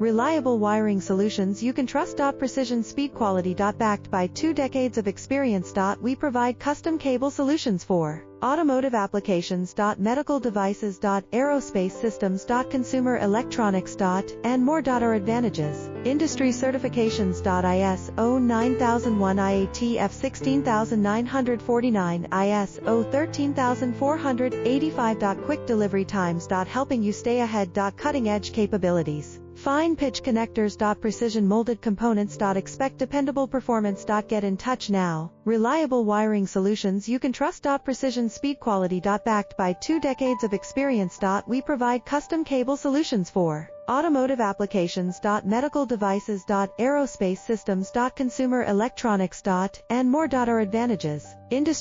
Reliable wiring solutions you can trust. Precision speed quality. Backed by 2 decades of experience. We provide custom cable solutions for automotive applications. Medical devices. Aerospace systems. Consumer electronics. And more. Our advantages: industry certifications. ISO 9001, IATF 16949, ISO 13485. Quick delivery times. Helping you stay ahead. Cutting edge capabilities. Fine pitch connectors. Precision molded components. Expect dependable performance. Get in touch now. Reliable wiring solutions you can trust. Precision speed quality. Backed by 2 decades of experience. We provide custom cable solutions for automotive applications. Medical devices. Aerospace systems. Consumer electronics. And more. Our advantages: industry